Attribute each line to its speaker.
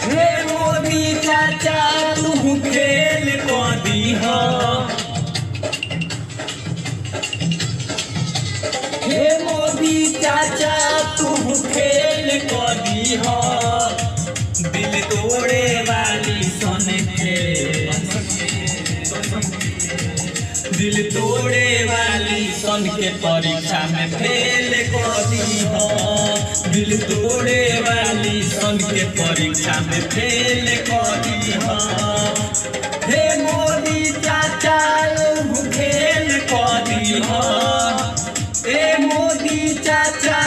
Speaker 1: हे मोदी चाचा तू खेल को दीहा, हे मोदी चाचा तू खेल को दीहा, दिल तोड़े वाली सन के, दिल तोड़े वाली सन के परीक्षा में फेल को दीहा, दिल तोड़े वाली सन के परीक्षा में फेल को दीहा। हे मोदी चाचा खेल को दीहा, हे मोदी चाचा